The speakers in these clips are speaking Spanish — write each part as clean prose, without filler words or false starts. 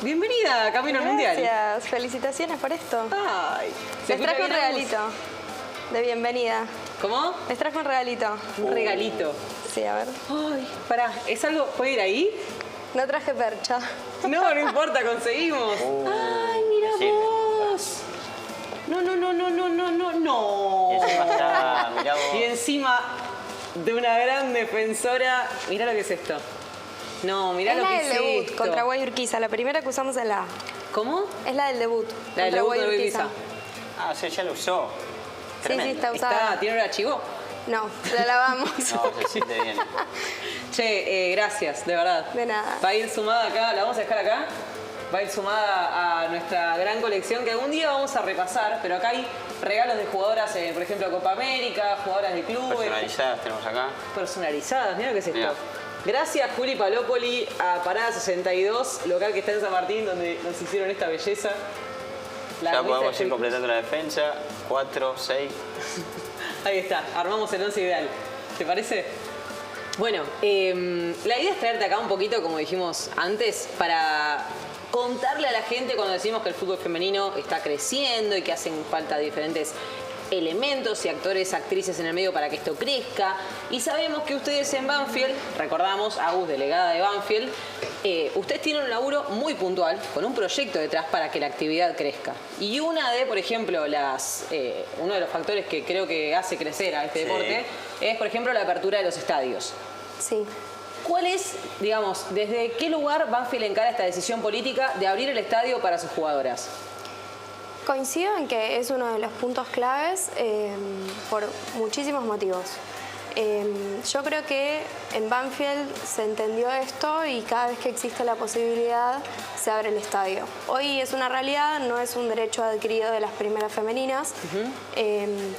Bienvenida a Camino al Mundial. Gracias, felicitaciones por esto. Ay, Les traje un regalito de bienvenida. ¿Cómo? Les traje un regalito. Un regalito. Sí, a ver. Ay, pará, ¿es algo? ¿Puede ir ahí? No traje percha. No, no importa, conseguimos. Ay, mira vos. No. Y encima está, mirá vos. Y encima de una gran defensora. Mirá lo que es esto. No, mirá Es lo la que del es debut esto. contra Guayurquiza. La primera que usamos es la A. ¿Cómo? Es la del debut. La del contra debut de Guayurquiza. Guayurquiza. Ah, sí, ya lo usó. Sí, Tremendo. está usada. ¿Tiene un archivo? No, la lavamos. No, se siente bien. Che, gracias, de verdad. De nada. Va a ir sumada acá, la vamos a dejar acá. Va a ir sumada a nuestra gran colección que algún día vamos a repasar, pero acá hay regalos de jugadoras, por ejemplo, Copa América, jugadoras de clubes. Personalizadas tenemos acá. Personalizadas, mira lo que es esto. Mirá. Gracias Juli Palópoli a Parada 62, local que está en San Martín, donde nos hicieron esta belleza. La Ya camisa podemos de ir completando la defensa. 4, 6. Ahí está, armamos el 11 ideal. ¿Te parece? Bueno, la idea es traerte acá un poquito, como dijimos antes, para contarle a la gente cuando decimos que el fútbol femenino está creciendo y que hacen falta diferentes elementos y actores, actrices en el medio para que esto crezca. Y sabemos que ustedes en Banfield, recordamos, Agus, delegada de Banfield, ustedes tienen un laburo muy puntual, con un proyecto detrás para que la actividad crezca. Y una de, por ejemplo, uno de los factores que creo que hace crecer a este deporte es, por ejemplo, la apertura de los estadios. Sí. ¿Cuál es, digamos, desde qué lugar Banfield encara esta decisión política de abrir el estadio para sus jugadoras? Coincido en que es uno de los puntos claves por muchísimos motivos. Yo creo que en Banfield se entendió esto y cada vez que existe la posibilidad se abre el estadio. Hoy es una realidad, no es un derecho adquirido de las primeras femeninas.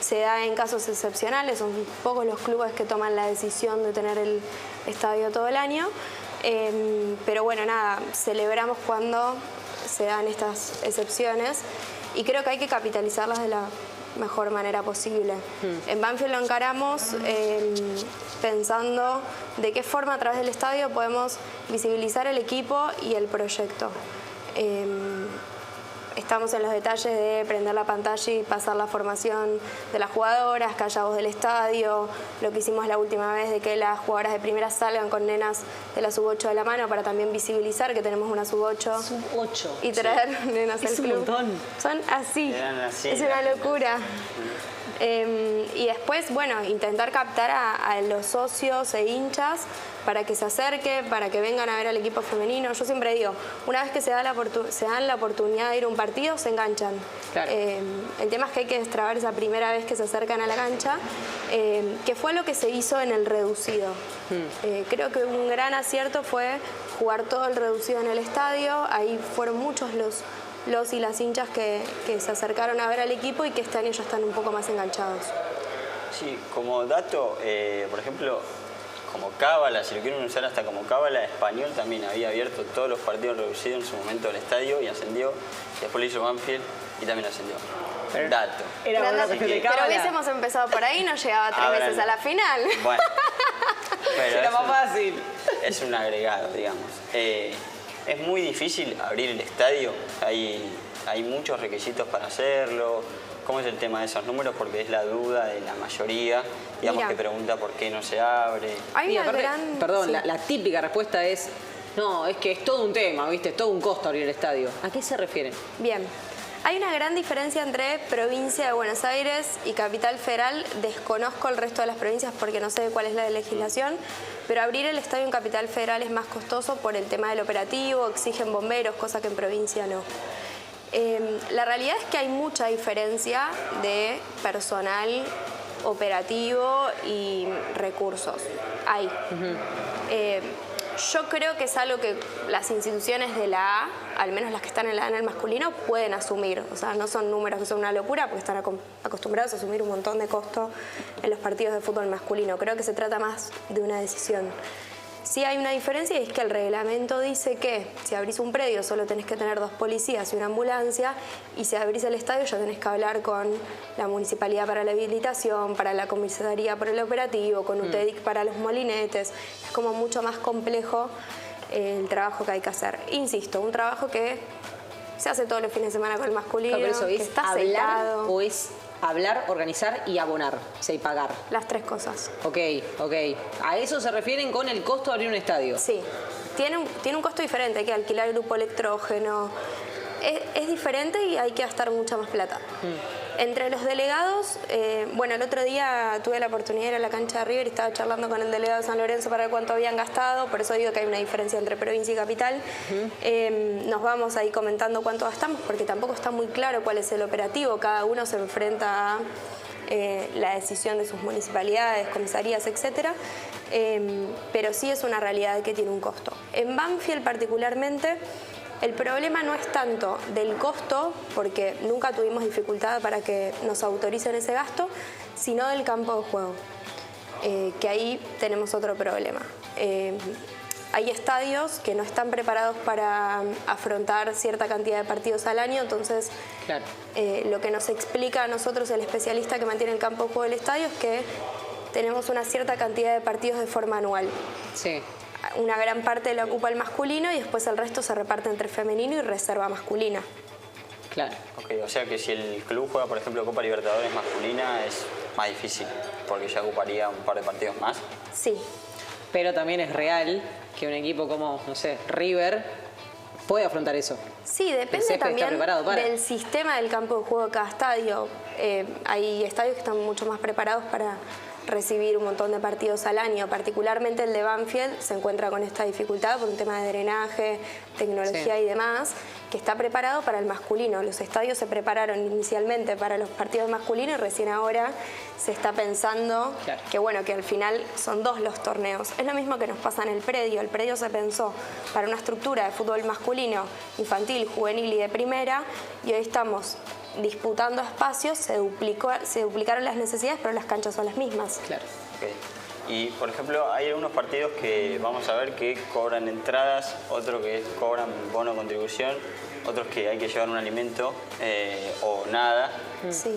Se da en casos excepcionales, son pocos los clubes que toman la decisión de tener el estadio todo el año. Pero bueno, nada, celebramos cuando se dan estas excepciones y creo que hay que capitalizarlas de la mejor manera posible. En Banfield lo encaramos pensando de qué forma a través del estadio podemos visibilizar el equipo y el proyecto. Estamos en los detalles de prender la pantalla y pasar la formación de las jugadoras, que haya voz del estadio, lo que hicimos la última vez de que las jugadoras de primera salgan con nenas de la sub-8 de la mano para también visibilizar que tenemos una sub-8. Sub-8. Y traer nenas al Es un club. montón. Son así. Eran así, Es una locura. Y después, bueno, intentar captar a los socios e hinchas para que se acerquen, para que vengan a ver al equipo femenino. Yo siempre digo, una vez que se dan la oportunidad de ir a un partido, se enganchan. Claro. El tema es que hay que destrabar esa primera vez que se acercan a la cancha, que fue lo que se hizo en el reducido. Creo que un gran acierto fue jugar todo el reducido en el estadio. Ahí fueron muchos los y las hinchas que se acercaron a ver al equipo y que este año ya están un poco más enganchados. Sí, como dato, por ejemplo, como cábala, si lo quieren usar hasta como cábala, Español también había abierto todos los partidos reducidos en su momento del estadio y ascendió. Después lo hizo Banfield y también ascendió. Dato. Era Gran una dato. cuestión de Pero cábala. hubiésemos empezado por ahí, no llegaba 3 Ahora veces no. a la final. Bueno, pero Era más fácil. es un agregado, digamos. Es muy difícil abrir el estadio, hay muchos requisitos para hacerlo. ¿Cómo es el tema de esos números? Porque es la duda de la mayoría, digamos, Mira. que pregunta por qué no se abre. Hay Y una aparte, gran... perdón, sí. la típica respuesta es, no, es que es todo un tema, ¿viste? Es todo un costo abrir el estadio. ¿A qué se refieren? Bien. Hay una gran diferencia entre provincia de Buenos Aires y capital federal. Desconozco el resto de las provincias porque no sé cuál es la legislación, pero abrir el estadio en capital federal es más costoso por el tema del operativo, exigen bomberos, cosa que en provincia no. La realidad es que hay mucha diferencia de personal operativo y recursos. Hay. Yo creo que es algo que las instituciones de la A, al menos las que están en la A en el masculino, pueden asumir. O sea, no son números que son una locura porque están acostumbrados a asumir un montón de costo en los partidos de fútbol masculino. Creo que se trata más de una decisión. Sí hay una diferencia y es que el reglamento dice que si abrís un predio solo tenés que tener 2 policías y una ambulancia, y si abrís el estadio ya tenés que hablar con la municipalidad para la habilitación, para la comisaría por el operativo, con UTEDIC para los molinetes. Es como mucho más complejo el trabajo que hay que hacer. Insisto, un trabajo que se hace todos los fines de semana con el masculino, Claro, pero eso que es está hablar aceitado. o es hablar, organizar y abonar, o sea, y pagar. Las tres cosas. Ok. A eso se refieren con el costo de abrir un estadio. Sí, tiene un costo diferente, hay que alquilar grupo electrógeno, es diferente y hay que gastar mucha más plata. Entre los delegados, bueno, el otro día tuve la oportunidad de ir a la cancha de River y estaba charlando con el delegado de San Lorenzo para ver cuánto habían gastado, por eso digo que hay una diferencia entre provincia y capital. Nos vamos ahí comentando cuánto gastamos porque tampoco está muy claro cuál es el operativo, cada uno se enfrenta a la decisión de sus municipalidades, comisarías, etcétera, pero sí es una realidad que tiene un costo. En Banfield particularmente, el problema no es tanto del costo, porque nunca tuvimos dificultad para que nos autoricen ese gasto, sino del campo de juego, que ahí tenemos otro problema. Hay estadios que no están preparados para afrontar cierta cantidad de partidos al año, entonces Claro. Lo que nos explica a nosotros el especialista que mantiene el campo de juego del estadio es que tenemos una cierta cantidad de partidos de forma anual. Sí. Una gran parte la ocupa el masculino y después el resto se reparte entre femenino y reserva masculina. Claro. Ok, o sea que si el club juega, por ejemplo, Copa Libertadores masculina, es más difícil, porque ya ocuparía un par de partidos más. Sí, Pero también es real que un equipo como, no sé, River puede afrontar eso. sí, El depende césped está también preparado para. del sistema del campo de juego de cada estadio. Hay estadios que están mucho más preparados para recibir un montón de partidos al año. Particularmente el de Banfield se encuentra con esta dificultad por un tema de drenaje, tecnología Sí. y demás, que está preparado para el masculino. Los estadios se prepararon inicialmente para los partidos masculinos y recién ahora se está pensando Claro. que bueno, que al final son dos los torneos. Es lo mismo que nos pasa en el predio. El predio se pensó para una estructura de fútbol masculino, infantil, juvenil y de primera, y hoy estamos disputando espacios, se duplicaron las necesidades, pero las canchas son las mismas. Claro. Ok. Y, por ejemplo, hay algunos partidos que vamos a ver que cobran entradas, otros que cobran bono contribución, otros que hay que llevar un alimento o nada. Sí.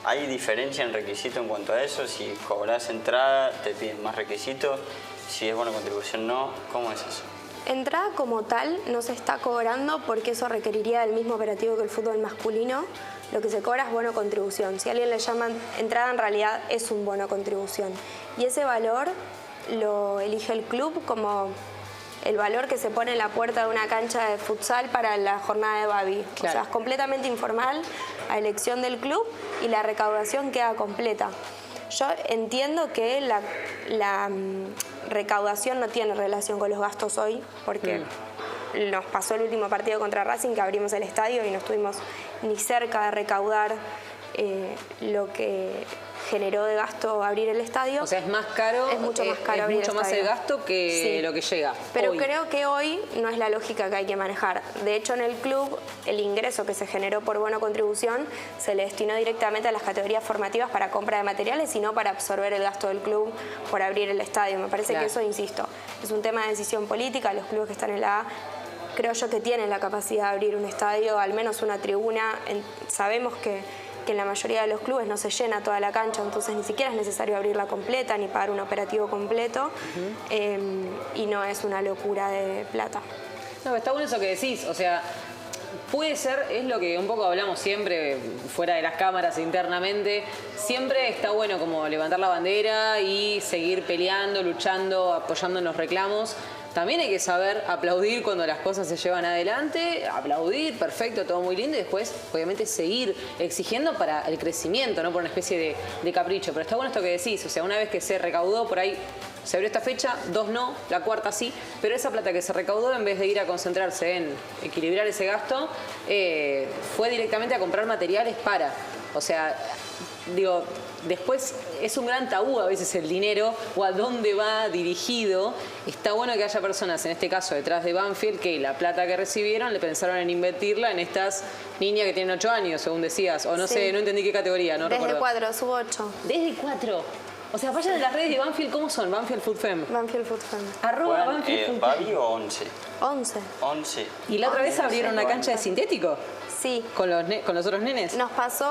¿Hay diferencia en requisito en cuanto a eso? Si cobras entrada, te piden más requisitos. Si es bono contribución, no. ¿Cómo es eso? Entrada como tal no se está cobrando porque eso requeriría el mismo operativo que el fútbol masculino. Lo que se cobra es bono contribución. Si a alguien le llaman entrada, en realidad es un bono contribución. Y ese valor lo elige el club como el valor que se pone en la puerta de una cancha de futsal para la jornada de Babi. Claro. O sea, es completamente informal a elección del club y la recaudación queda completa. Yo entiendo que la recaudación no tiene relación con los gastos hoy, porque nos pasó el último partido contra Racing, que abrimos el estadio y no estuvimos ni cerca de recaudar lo que generó de gasto abrir el estadio. O sea, es más caro. Es mucho más caro es abrir mucho el más el estadio. gasto que Sí. lo que llega. Pero hoy. creo que hoy no es la lógica que hay que manejar. De hecho, en el club, el ingreso que se generó por bono contribución se le destinó directamente a las categorías formativas para compra de materiales y no para absorber el gasto del club por abrir el estadio. Me parece Claro. que eso, insisto, es un tema de decisión política. Los clubes que están en la A creo yo que tienen la capacidad de abrir un estadio, al menos una tribuna. Sabemos que en la mayoría de los clubes no se llena toda la cancha, entonces ni siquiera es necesario abrirla completa ni pagar un operativo completo, y no es una locura de plata. No, está bueno eso que decís, o sea, puede ser, es lo que un poco hablamos siempre, fuera de las cámaras, internamente, siempre está bueno como levantar la bandera y seguir peleando, luchando, apoyando en los reclamos. También hay que saber aplaudir cuando las cosas se llevan adelante, aplaudir, perfecto, todo muy lindo, y después, obviamente, seguir exigiendo para el crecimiento, no por una especie de capricho. Pero está bueno esto que decís, o sea, una vez que se recaudó por ahí, se abrió esta fecha, 2 no, la cuarta sí, pero esa plata que se recaudó, en vez de ir a concentrarse en equilibrar ese gasto, fue directamente a comprar materiales para, o sea, digo, después es un gran tabú a veces el dinero o a dónde va dirigido. Está bueno que haya personas, en este caso detrás de Banfield, que la plata que recibieron le pensaron en invertirla en estas niñas que tienen 8 años, según decías, o no Sí. sé, no entendí qué categoría, no Desde recuerdo. 4, subo 8. Desde 4. O sea, vayan a las redes de Banfield, ¿cómo son? Banfield Food Fem. Banfield Food Fund. Arroba ¿Juegan Banfield Food Fem. Babi o 11? 11. 11. Y la otra vez abrieron una cancha de sintético Sí. con los otros nenes. Nos pasó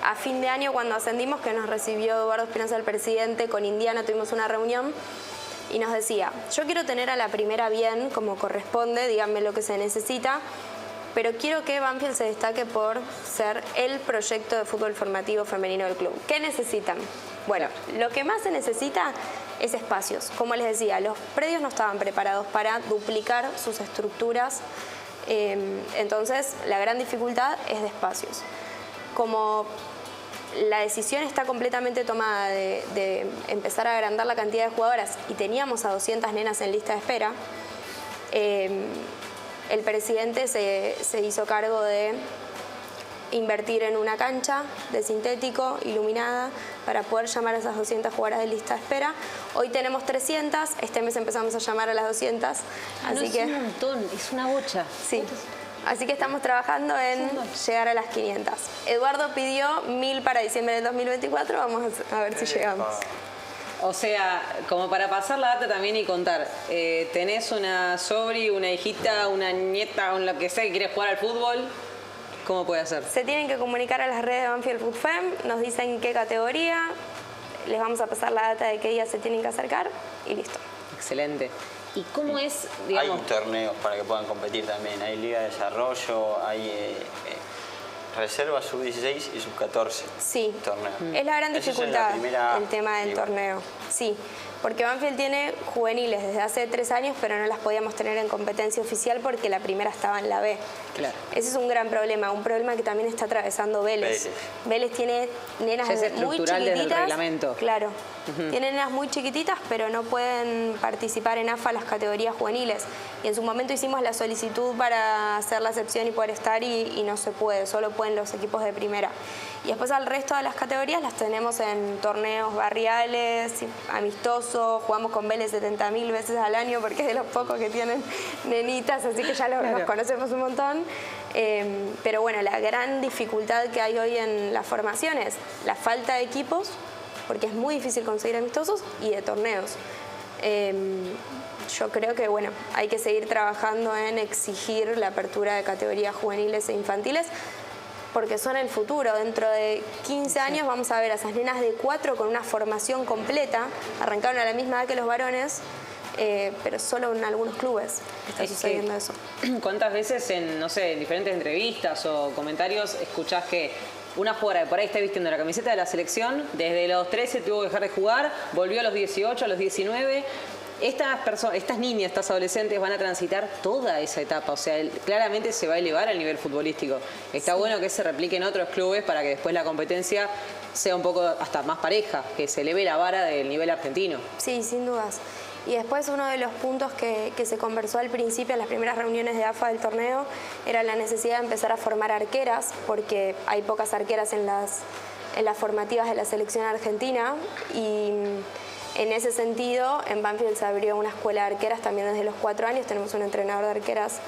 a fin de año cuando ascendimos que nos recibió Eduardo Espinosa, el presidente, con Indiana tuvimos una reunión y nos decía, yo quiero tener a la primera bien como corresponde, díganme lo que se necesita, pero quiero que Banfield se destaque por ser el proyecto de fútbol formativo femenino del club. ¿Qué necesitan? Bueno, lo que más se necesita es espacios. Como les decía, los predios no estaban preparados para duplicar sus estructuras, entonces la gran dificultad es de espacios. Como la decisión está completamente tomada de empezar a agrandar la cantidad de jugadoras y teníamos a 200 nenas en lista de espera, el presidente se hizo cargo de invertir en una cancha de sintético iluminada para poder llamar a esas 200 jugadoras de lista de espera. Hoy tenemos 300, este mes empezamos a llamar a las 200, así no, que... Es un montón, es una bocha. Sí. Así que estamos trabajando en llegar a las 500. Eduardo pidió 1000 para diciembre del 2024, vamos a ver si llegamos. O sea, como para pasar la data también y contar, tenés una sobri, una hijita, una nieta, lo que sea que quiere jugar al fútbol, ¿cómo puede hacer? Se tienen que comunicar a las redes de Banfield Food Fem, nos dicen qué categoría, les vamos a pasar la data de qué día se tienen que acercar y listo. Excelente. ¿Y cómo es, digamos? Hay torneos para que puedan competir también, hay Liga de Desarrollo, hay Reserva sub-16 y sub-14. Sí, torneo. es la gran dificultad el tema del liga. torneo. Sí, porque Banfield tiene juveniles desde hace 3 años, pero no las podíamos tener en competencia oficial porque la primera estaba en la B. Claro. Ese es un gran problema, un problema que también está atravesando Vélez. Vélez tiene nenas Ya es muy estructural chiquititas. desde el reglamento. Claro. Tienen nenas muy chiquititas, pero no pueden participar en AFA las categorías juveniles. Y en su momento hicimos la solicitud para hacer la excepción y poder estar y no se puede, solo pueden los equipos de primera. Y después al resto de las categorías las tenemos en torneos barriales, amistosos, jugamos con Vélez 70.000 veces al año porque es de los pocos que tienen nenitas, así que ya nos conocemos un montón. Pero bueno, la gran dificultad que hay hoy en la formación es la falta de equipos, porque es muy difícil conseguir amistosos, y de torneos. Yo creo que bueno, hay que seguir trabajando en exigir la apertura de categorías juveniles e infantiles, porque son el futuro. Dentro de 15 años vamos a ver a esas nenas de 4 con una formación completa, arrancaron a la misma edad que los varones, pero solo en algunos clubes está sucediendo eso. ¿Cuántas veces en, no sé, en diferentes entrevistas o comentarios escuchás que una jugadora que por ahí está vistiendo la camiseta de la selección, desde los 13 tuvo que dejar de jugar, volvió a los 18, a los 19... Estas niñas, estas adolescentes van a transitar toda esa etapa, o sea, claramente se va a elevar al nivel futbolístico. Está bueno que se replique en otros clubes para que después la competencia sea un poco hasta más pareja, que se eleve la vara del nivel argentino. Sí, sin dudas. Y después uno de los puntos que se conversó al principio en las primeras reuniones de AFA del torneo era la necesidad de empezar a formar arqueras, porque hay pocas arqueras en las formativas de la selección argentina, y en ese sentido, en Banfield se abrió una escuela de arqueras también desde los 4 años. Tenemos un entrenador de arqueras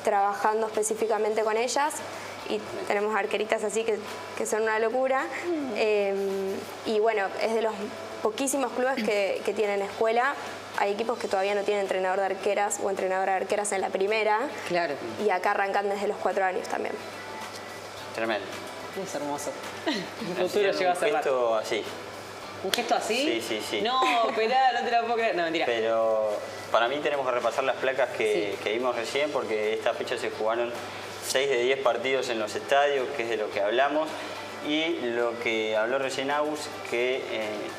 trabajando específicamente con ellas. Y tenemos arqueritas así que son una locura. Y bueno, es de los poquísimos clubes que tienen escuela. Hay equipos que todavía no tienen entrenador de arqueras o entrenadora de arqueras en la primera. Claro. Y acá arrancan desde los 4 años también. Tremendo. Es hermoso. El futuro llega a ser esto así. ¿Un gesto así? Sí. No, pelá, no te la puedo creer. No, mentira. Pero para mí tenemos que repasar las placas que vimos recién, porque esta fecha se jugaron 6 de 10 partidos en los estadios, que es de lo que hablamos. Y lo que habló recién Agus, que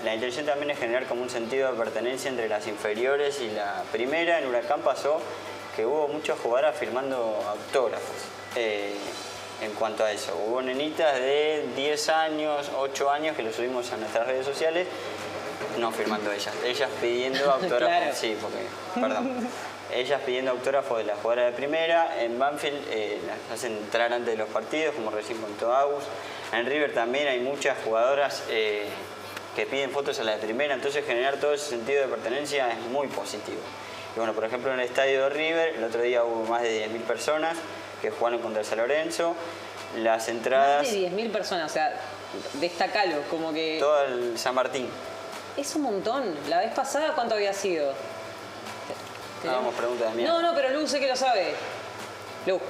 la intención también es generar como un sentido de pertenencia entre las inferiores y la primera. En Huracán pasó que hubo muchas jugadoras firmando autógrafos. En cuanto a eso, hubo nenitas de 10 años, 8 años que lo subimos a nuestras redes sociales, no firmando ellas pidiendo autógrafos, Claro. sí, porque, perdón, ellas pidiendo autógrafos de la jugadora de primera. En Banfield las hacen entrar antes de los partidos, como recién contó Agus. En River también hay muchas jugadoras que piden fotos a la de primera, entonces generar todo ese sentido de pertenencia es muy positivo. Y bueno, por ejemplo, en el estadio de River, el otro día hubo más de 10.000 personas que jugaron contra el San Lorenzo. Las entradas... Más de 10.000 personas, o sea, destacalo, como que... Todo el San Martín. Es un montón. La vez pasada, ¿cuánto había sido? Hagamos preguntas de mierda. No, pero Lu sé que lo sabe. Lu.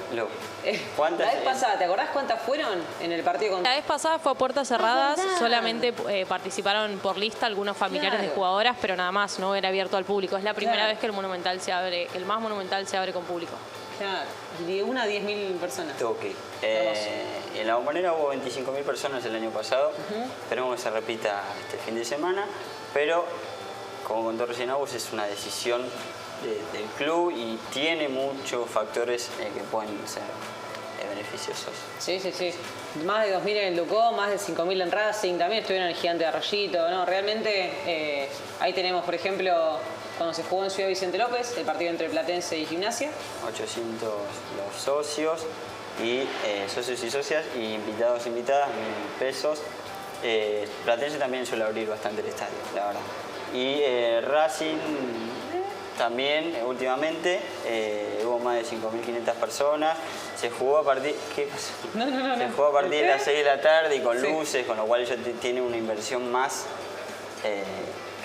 ¿Cuántas? La vez pasada, ¿te acordás cuántas fueron en el partido con... La vez pasada fue a puertas cerradas, verdad. solamente participaron por lista algunos familiares de Claro. jugadoras, pero nada más, no era abierto al público. Es la primera Claro. vez que el Monumental se abre, el más Monumental se abre con público. Claro, de 1 a 10.000 personas. Ok. En la Bombonera hubo 25.000 personas el año pasado. Esperemos que se repita este fin de semana. Pero, como contó recién Agus, es una decisión del club y tiene muchos factores que pueden ser beneficiosos. Sí. Más de 2.000 en el Ducó, más de 5.000 en Racing, también estuvieron en el Gigante de Arroyito. No, realmente ahí tenemos, por ejemplo, cuando se jugó en Ciudad Vicente López, el partido entre Platense y Gimnasia. 800 los socios y socios y socias y invitados e invitadas, 1.000 pesos. Platense también suele abrir bastante el estadio, la verdad. Y Racing también últimamente hubo más de 5.500 personas. Se jugó a partir... ¿Qué pasó? No. Se jugó a partir de las 6 de la tarde y con Sí. luces, con lo cual ellos tienen una inversión más...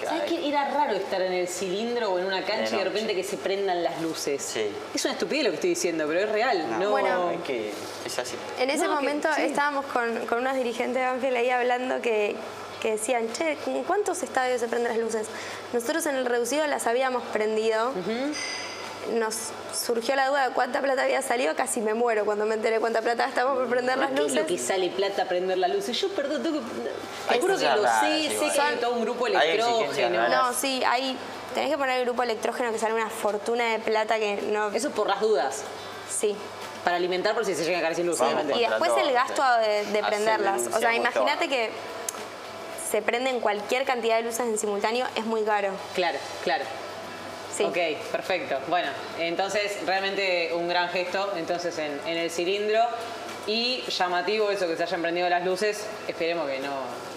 ¿Sabes qué? Era raro estar en el cilindro o en una cancha y de repente que se prendan las luces. Sí. Es una estupidez lo que estoy diciendo, pero es real. No, Bueno. Es que es así. En ese No, que- momento sí. estábamos con unos dirigentes de Banfield ahí hablando que decían, che, ¿en cuántos estadios se prenden las luces? Nosotros en el reducido las habíamos prendido. Nos surgió la duda de cuánta plata había salido, casi me muero cuando me enteré cuánta plata estábamos por prender las ¿Qué es luces. lo que sale plata a prender las luces? Yo, perdón, tengo que... Te Hay juro que cosas lo raras sé, igual. que hay todo un grupo Hay exigencias electrógeno. raras. No, sí, tenés que poner el grupo electrógeno que sale una fortuna de plata que no... Eso por las dudas. Sí. Para alimentar por si se llega a caer sin luz, Vamos, obviamente. Y después el gasto de Hacer prenderlas. O sea, denunciamos imagínate todo. que se prenden cualquier cantidad de luces en simultáneo, es muy caro. Claro. Sí. Ok, perfecto. Bueno, entonces realmente un gran gesto entonces en el cilindro y llamativo eso que se hayan prendido las luces. Esperemos que no...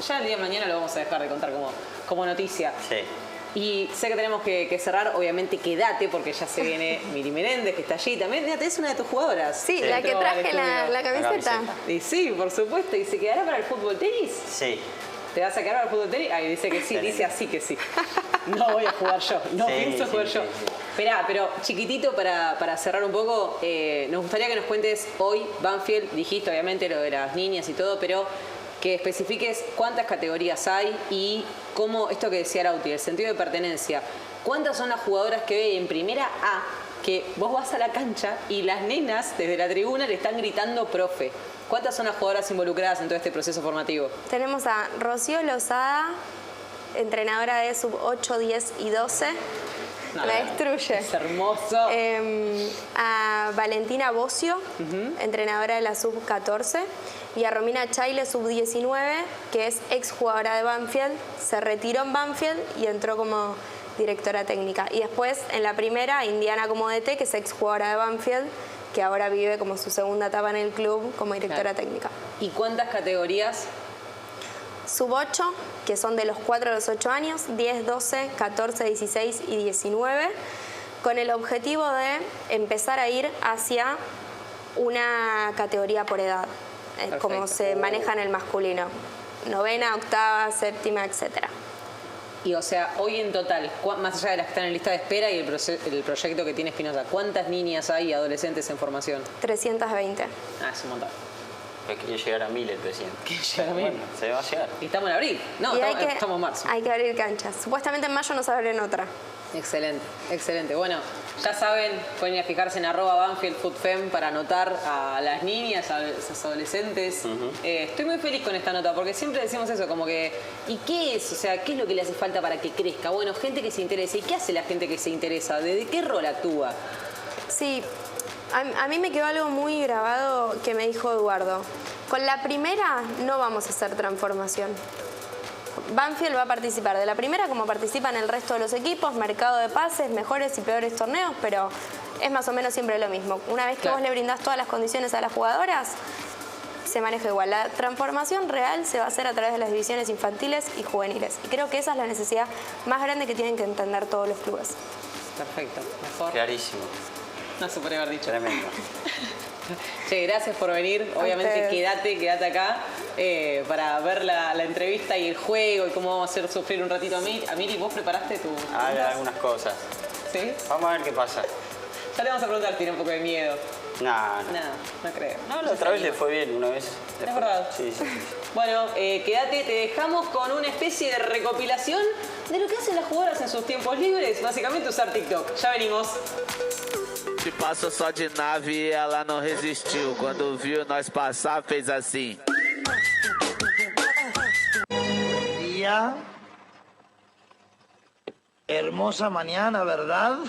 Ya el día de mañana lo vamos a dejar de contar como noticia. Sí. Y sé que tenemos que cerrar, obviamente quédate porque ya se viene Miri Menéndez que está allí también. Fíjate, es una de tus jugadoras. Sí, la que Entró al traje la estudio. camiseta. Y sí, por supuesto. ¿Y se quedará para el fútbol tenis? Sí. ¿Te vas a quedar para el fútbol tenis? Ay, dice que sí, Excelente. dice así que sí. No voy a jugar yo, no Sí, pienso sí, jugar sí, yo. sí. Esperá, pero chiquitito para cerrar un poco, nos gustaría que nos cuentes hoy, Banfield, dijiste obviamente lo de las niñas y todo, pero que especifiques cuántas categorías hay y cómo, esto que decía Arauti, el sentido de pertenencia. ¿Cuántas son las jugadoras que ve en primera A que vos vas a la cancha y las nenas desde la tribuna le están gritando profe? ¿Cuántas son las jugadoras involucradas en todo este proceso formativo? Tenemos a Rocío Lozada, entrenadora de sub 8, 10 y 12. No, la destruye. Es hermoso. A Valentina Bocio, entrenadora de la sub 14. Y a Romina Chaile, sub 19, que es exjugadora de Banfield. Se retiró en Banfield y entró como directora técnica. Y después, en la primera, Indiana Comodete, que es exjugadora de Banfield, que ahora vive como su segunda etapa en el club como directora Claro. técnica. ¿Y cuántas categorías? Sub 8, que son de los 4 a los 8 años, 10, 12, 14, 16 y 19, con el objetivo de empezar a ir hacia una categoría por edad, como Perfecto. se maneja en el masculino. Novena, octava, séptima, etcétera. Y o sea, hoy en total, más allá de las que están en lista de espera y el proyecto que tiene Espinosa, ¿cuántas niñas hay y adolescentes en formación? 320. Ah, es un montón. Pero quería llegar a 1.000 el presidente. ¿Quiere llegar a 1.000? Bueno, se va a llegar. Y estamos en abril. No, Y estamos en marzo. hay que abrir canchas. Supuestamente en mayo nos abren otra. Excelente, excelente. Bueno, ya saben, pueden ir a fijarse en @BanfieldFootFem para anotar a las niñas, a esas adolescentes. Estoy muy feliz con esta nota porque siempre decimos eso, como que, ¿y qué es? O sea, ¿qué es lo que le hace falta para que crezca? Bueno, gente que se interese. ¿Y qué hace la gente que se interesa? ¿De qué rol actúa? Sí, a mí me quedó algo muy grabado que me dijo Eduardo. Con la primera no vamos a hacer transformación. Banfield va a participar de la primera como participan el resto de los equipos, mercado de pases, mejores y peores torneos, pero es más o menos siempre lo mismo. Una vez que Claro. vos le brindás todas las condiciones a las jugadoras, se maneja igual. La transformación real se va a hacer a través de las divisiones infantiles y juveniles. Y creo que esa es la necesidad más grande que tienen que entender todos los clubes. Perfecto, mejor. Clarísimo. No se puede haber dicho. Tremendo. Che, gracias por venir. Obviamente quédate acá para ver la entrevista y el juego y cómo vamos a hacer sufrir un ratito a Miri. ¿Vos preparaste tu...? Haga algunas cosas. ¿Sí? Vamos a ver qué pasa. Ya le vamos a preguntar, tiene un poco de miedo. Nah, No, no creo. no, la otra vez le fue bien, una vez. ¿Es verdad? Sí, sí, sí. Bueno, quédate, te dejamos con una especie de recopilación de lo que hacen las jugadoras en sus tiempos libres. Básicamente usar TikTok. Ya venimos. Se passou só de nave e ela não resistiu. Quando viu nós passar, fez assim. Día. Hermosa mañana, ¿verdad?